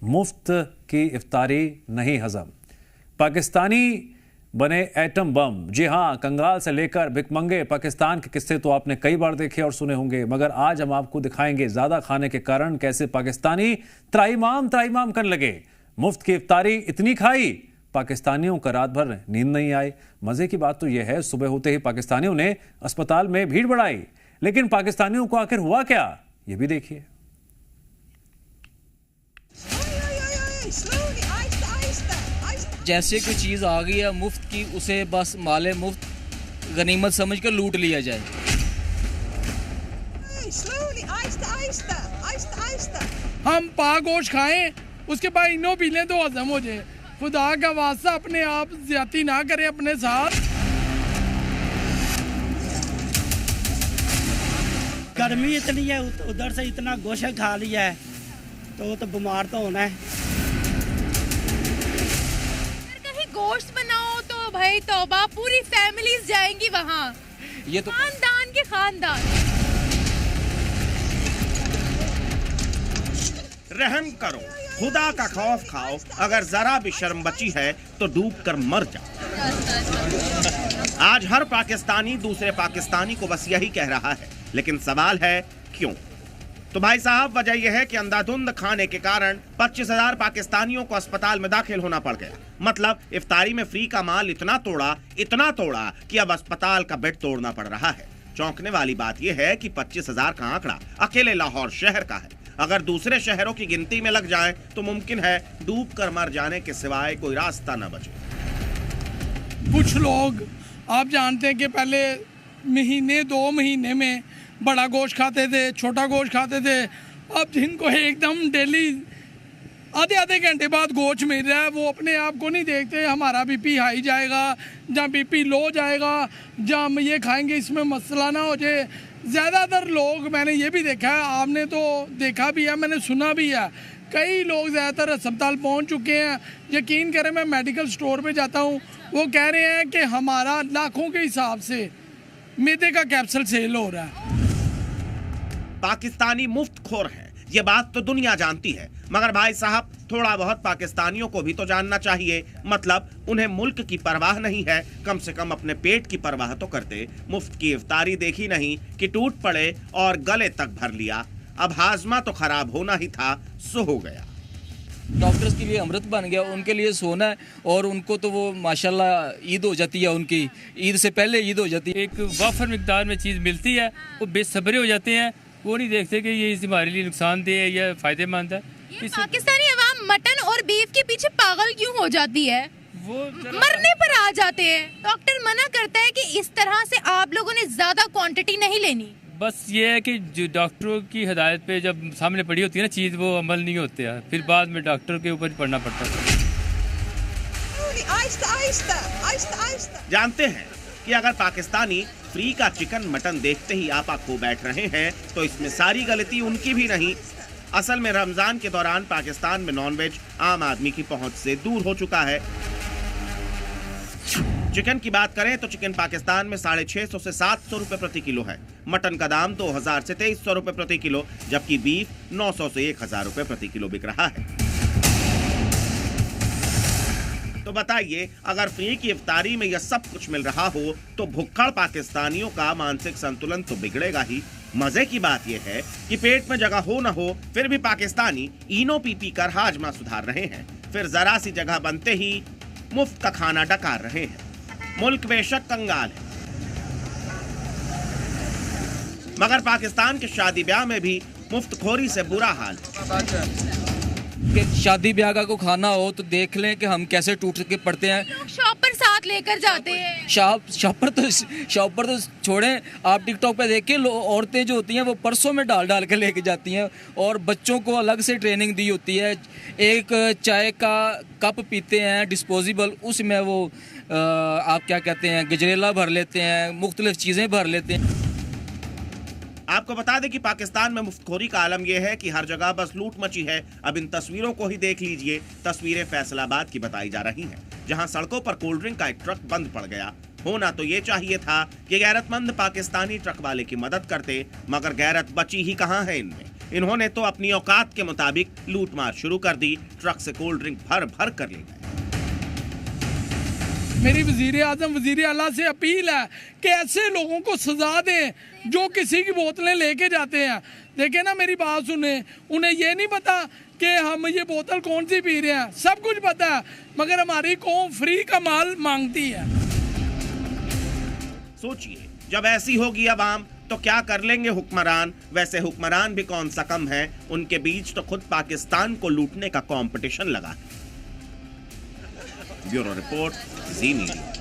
मुफ्त की इफ्तारी नहीं हजम, पाकिस्तानी बने एटम बम। जी हां, कंगाल से लेकर भिखमंगे पाकिस्तान के किस्से तो आपने कई बार देखे और सुने होंगे, मगर आज हम आपको दिखाएंगे ज्यादा खाने के कारण कैसे पाकिस्तानी त्राईमाम करने लगे। मुफ्त की इफ्तारी इतनी खाई, पाकिस्तानियों का रात भर नींद नहीं आई। मजे की बात तो यह है, सुबह होते ही पाकिस्तानियों ने अस्पताल में भीड़ बढ़ाई, लेकिन पाकिस्तानियों को आखिर हुआ क्या, ये भी देखिए। जैसे कोई चीज़ आ गई है मुफ्त की, उसे बस माले मुफ्त गनीमत समझ कर लूट लिया जाए। हम पाक गोश्त खाएं, उसके बाद इनो पी लें तो हजम हो जाए। खुदा का वास्ता अपने आप ज्यादती ना करें अपने साथ। गर्मी इतनी है, उधर से इतना गोश्त खा लिया है तो बीमार तो होना है। गोश्त बनाओ तो भाई तौबा, पूरी फैमिलीज जाएंगी वहाँ। ये तो खानदान के खानदान। रहम करो, खुदा का खौफ खाओ, अगर जरा भी शर्म बची है तो डूब कर मर जाओ। आज हर पाकिस्तानी दूसरे पाकिस्तानी को बस यही कह रहा है, लेकिन सवाल है क्यों? तो भाई साहब, वजह यह है कि अंधाधुंध खाने के कारण 25,000 पाकिस्तानियों को अस्पताल में दाखिल होना पड़ गया। मतलब इफ्तारी में फ्री का माल इतना तोड़ा कि अब अस्पताल का बेड तोड़ना पड़ रहा है। चौंकने वाली बात यह है कि 25,000 का आंकड़ा अकेले लाहौर शहर का है। अगर दूसरे शहरों की गिनती में लग जाए तो मुमकिन है डूब कर मर जाने के सिवाय कोई रास्ता न बचे। कुछ लोग आप जानते हैं कि पहले महीने 2 महीने में बड़ा गोश्त खाते थे, छोटा गोश्त खाते थे। अब जिनको एकदम डेली आधे घंटे बाद गोश्त मिल रहा है, वो अपने आप को नहीं देखते हमारा बीपी हाई जाएगा या बीपी लो जाएगा, या हम ये खाएंगे इसमें मसला ना हो जाए। ज़्यादातर लोग, मैंने ये भी देखा है, आपने तो देखा भी है, मैंने सुना भी है, कई लोग ज़्यादातर अस्पताल पहुंच चुके हैं। यकीन करें, मैं मेडिकल स्टोर पे जाता हूं, वो कह रहे हैं कि हमारा लाखों के हिसाब से मैदे का कैप्सूल सेल हो रहा है। पाकिस्तानी मुफ्त खोर है, ये बात तो दुनिया जानती है, मगर भाई साहब थोड़ा बहुत पाकिस्तानियों को भी तो जानना चाहिए। मतलब उन्हें मुल्क की परवाह नहीं है, कम से कम अपने पेट की परवाह तो करते। मुफ्त की इफ्तारी देखी नहीं कि टूट पड़े और गले तक भर लिया। अब हाजमा तो खराब होना ही था, सो हो गया। डॉक्टर्स के लिए अमृत बन गया, उनके लिए सोना है, और उनको तो वो माशाल्लाह ईद हो जाती है, उनकी ईद से पहले ईद हो जाती है। एक वाफर मिकदार में चीज़ मिलती है, वो बेसब्रे हो जाते हैं, वो नहीं देखते कि ये हमारे लिए नुकसानदेह है या फायदेमंद है। पाकिस्तानी अवाम मटन और बीफ के पीछे पागल क्यों हो जाती है? वो मरने पर आ जाते हैं। डॉक्टर मना करता है कि इस तरह से आप लोगों ने ज्यादा क्वांटिटी नहीं लेनी। बस ये है कि जो डॉक्टरों की हिदायत पे जब सामने पड़ी होती है ना चीज़, वो अमल नहीं होते हैं, फिर बाद में डॉक्टर के ऊपर पड़ना पड़ता है। जानते हैं कि अगर पाकिस्तानी फ्री का चिकन मटन देखते ही आपा खो बैठ रहे हैं तो इसमें सारी गलती उनकी भी नहीं। असल में रमजान के दौरान पाकिस्तान में नॉनवेज आम आदमी की पहुंच से दूर हो चुका है। चिकन की बात करें तो चिकन पाकिस्तान में 650 से 700 रुपए प्रति किलो है। मटन का दाम 2000 से 2300 रुपए प्रति किलो, जबकि बीफ 900 से 1000 रुपए प्रति किलो बिक रहा है। तो बताइए, अगर फ्री की इफ्तारी में यह सब कुछ मिल रहा हो तो भुक्खड़ पाकिस्तानियों का मानसिक संतुलन तो बिगड़ेगा ही। मजे की बात यह है कि पेट में जगह हो न हो, फिर भी पाकिस्तानी इनो पी कर हाजमा सुधार रहे हैं। फिर जरा सी जगह बनते ही मुफ्त का खाना डकार रहे हैं। मुल्क बेशक कंगाल है, मगर पाकिस्तान के शादी ब्याह में भी मुफ्तखोरी से बुरा हाल है। कि शादी ब्याह का को खाना हो तो देख लें कि हम कैसे टूट के पड़ते हैं। लोग शॉपर साथ लेकर जाते हैं। शॉपर तो छोड़ें, आप टिकटॉक पे देखिए, औरतें जो होती हैं वो पर्सों में डाल के लेके जाती हैं, और बच्चों को अलग से ट्रेनिंग दी होती है। एक चाय का कप पीते हैं डिस्पोजेबल, उसमें वो आप क्या कहते हैं, गजरेला भर लेते हैं, मुख्तलिफ चीज़ें भर लेते हैं। आपको बता दें कि पाकिस्तान में मुफ्तखोरी का आलम यह है कि हर जगह बस लूट मची है। अब इन तस्वीरों को ही देख लीजिए। तस्वीरें फैसलाबाद की बताई जा रही हैं, जहां सड़कों पर कोल्ड ड्रिंक का एक ट्रक बंद पड़ गया। होना तो ये चाहिए था कि गैरतमंद पाकिस्तानी ट्रक वाले की मदद करते, मगर गैरत बची ही कहां है इनमें। इन्होंने तो अपनी औकात के मुताबिक लूटमार शुरू कर दी। ट्रक से कोल्ड ड्रिंक भर भर कर ले गए। मेरी वजीर आजम वजीर आला से अपील है कि ऐसे लोगों को सजा दें जो किसी की बोतलें लेके जाते हैं। देखे ना, मेरी बात सुने, उन्हें ये नहीं पता कि हम ये बोतल कौन सी पी रहे हैं, सब कुछ पता है, मगर हमारी कौम फ्री का माल मांगती है। सोचिए, जब ऐसी होगी अवाम तो क्या कर लेंगे हुक्मरान। वैसे हुक्मरान भी कौन सा कम है, उनके बीच तो खुद पाकिस्तान को लूटने का कंपटीशन लगा है। ब्यूरो रिपोर्ट, जी मीडिया।